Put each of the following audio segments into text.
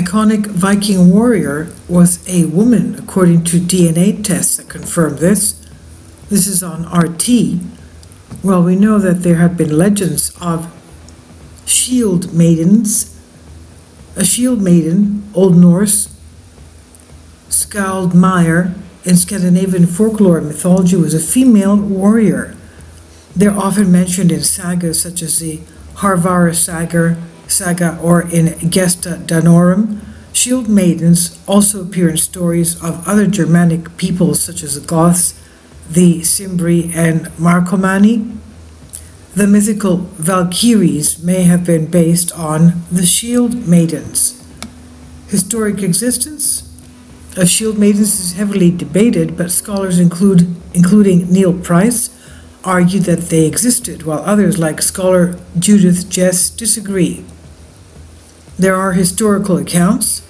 iconic Viking warrior was a woman, according to DNA tests that confirm this. This is on RT. Well, we know that there have been legends of shield maidens. A shield maiden, Old Norse, Skaldmyr, in Scandinavian folklore and mythology, was a female warrior. They're often mentioned in sagas such as the Harvara saga or in Gesta Danorum. Shield maidens also appear in stories of other Germanic peoples such as the Goths, the Cimbri, and Marcomanni. The mythical Valkyries may have been based on the shield maidens. Historic existence of shield maidens is heavily debated, but scholars including Neil Price argue that they existed, while others like scholar Judith Jess disagree. There are historical accounts,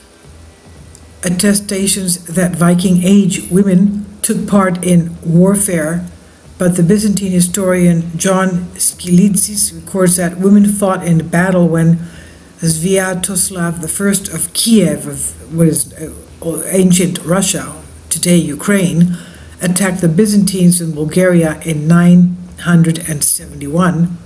attestations that Viking Age women took part in warfare, but the Byzantine historian John Skilitzis records that women fought in battle when Sviatoslav I of Kiev, of what is ancient Russia, today Ukraine, attacked the Byzantines in Bulgaria in 971,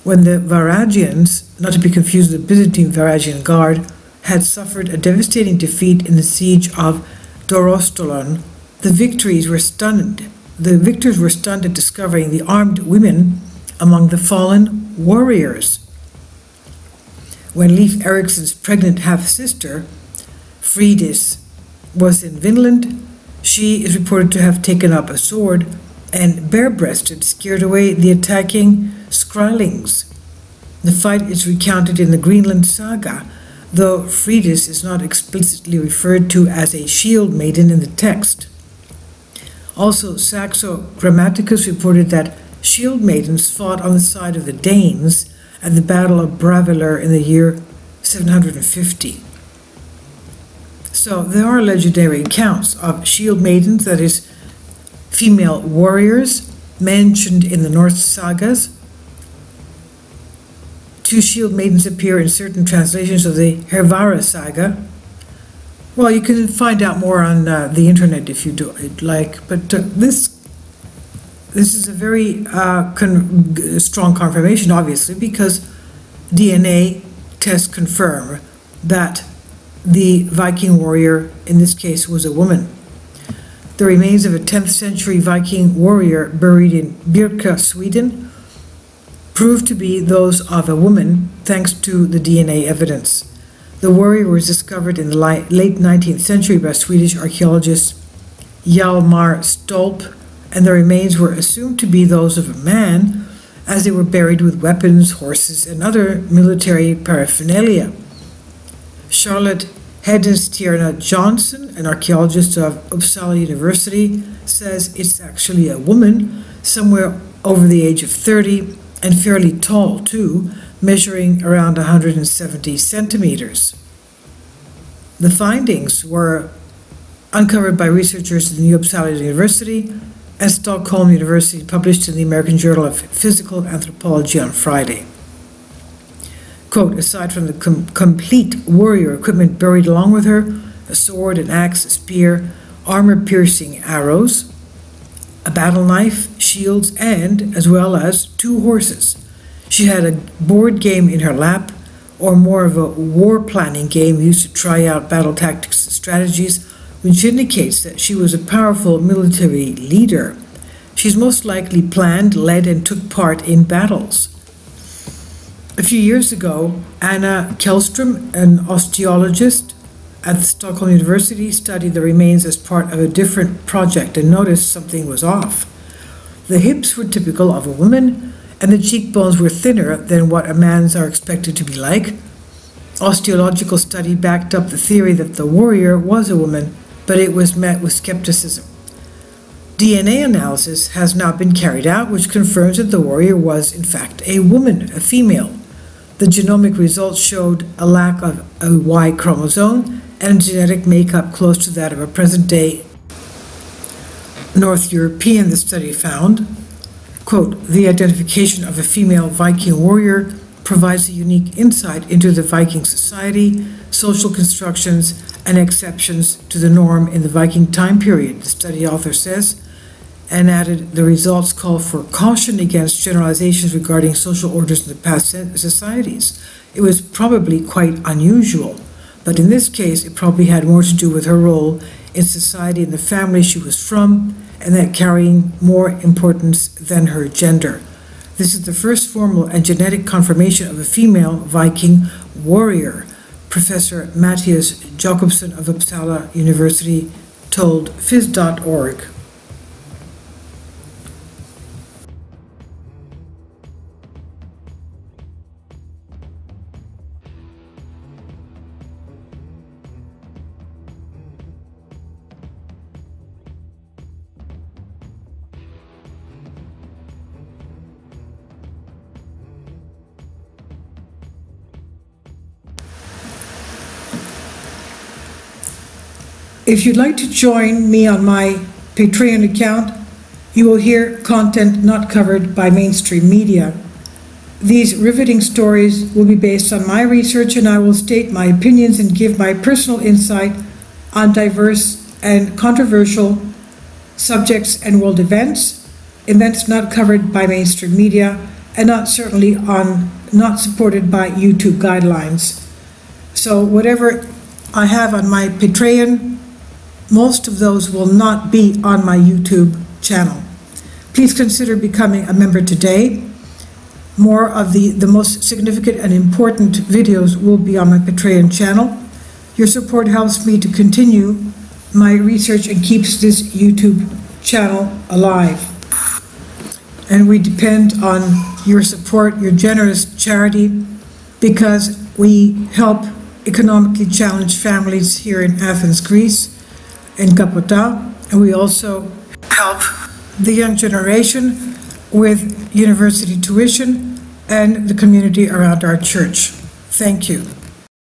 when the Varangians, not to be confused with the Byzantine Varangian Guard, had suffered a devastating defeat in the siege of Dorostolon. The victors were stunned at discovering the armed women among the fallen warriors. When Leif Erikson's pregnant half-sister, Fridis, was in Vinland, she is reported to have taken up a sword and bare-breasted scared away the attacking Skrælings. The fight is recounted in the Greenland saga, though Fridis is not explicitly referred to as a shield maiden in the text. Also, Saxo Grammaticus reported that shield maidens fought on the side of the Danes at the Battle of Braveler in the year 750. So there are legendary accounts of shield maidens, that is, female warriors, mentioned in the Norse sagas. Two shield maidens appear in certain translations of the Hervara saga. Well, you can find out more on the internet if you do like, but this is a very strong confirmation, obviously, because DNA tests confirm that the Viking warrior, in this case, was a woman. The remains of a 10th century Viking warrior buried in Birka, Sweden, proved to be those of a woman thanks to the DNA evidence. The warrior was discovered in the late 19th century by Swedish archaeologist Hjalmar Stolp, and the remains were assumed to be those of a man, as they were buried with weapons, horses, and other military paraphernalia. Charlotte Hedenstierna Johnson, an archaeologist of Uppsala University, says it's actually a woman, somewhere over the age of 30, and fairly tall too, measuring around 170 centimeters. The findings were uncovered by researchers at the Uppsala University and Stockholm University, published in the American Journal of Physical Anthropology on Friday. Quote, aside from the complete warrior equipment buried along with her, a sword, an axe, a spear, armor-piercing arrows, a battle knife, shields, and, as well as, 2 horses. She had a board game in her lap, or more of a war-planning game used to try out battle tactics and strategies, which indicates that she was a powerful military leader. She's most likely planned, led, and took part in battles. A few years ago, Anna Kjellström, an osteologist at Stockholm University, studied the remains as part of a different project and noticed something was off. The hips were typical of a woman, and the cheekbones were thinner than what a man's are expected to be like. Osteological study backed up the theory that the warrior was a woman, but it was met with skepticism. DNA analysis has now been carried out, which confirms that the warrior was, in fact, a woman, a female. The genomic results showed a lack of a Y chromosome and genetic makeup close to that of a present-day North European, the study found. Quote, the identification of a female Viking warrior provides a unique insight into the Viking society, social constructions and exceptions to the norm in the Viking time period, the study author says, and added, the results call for caution against generalizations regarding social orders in the past societies. It was probably quite unusual, but in this case, it probably had more to do with her role in society and the family she was from, and that carrying more importance than her gender. This is the first formal and genetic confirmation of a female Viking warrior, Professor Matthias Jacobsen of Uppsala University told phys.org. If you'd like to join me on my Patreon account, you will hear content not covered by mainstream media. These riveting stories will be based on my research, and I will state my opinions and give my personal insight on diverse and controversial subjects and world events not covered by mainstream media, and not supported by YouTube guidelines. So whatever I have on my Patreon, most of those will not be on my YouTube channel. Please consider becoming a member today. More of the most significant and important videos will be on my Patreon channel. Your support helps me to continue my research and keeps this YouTube channel alive. And we depend on your support, your generous charity, because we help economically challenged families here in Athens, Greece, in Kapota, and we also help the young generation with university tuition and the community around our church. Thank you.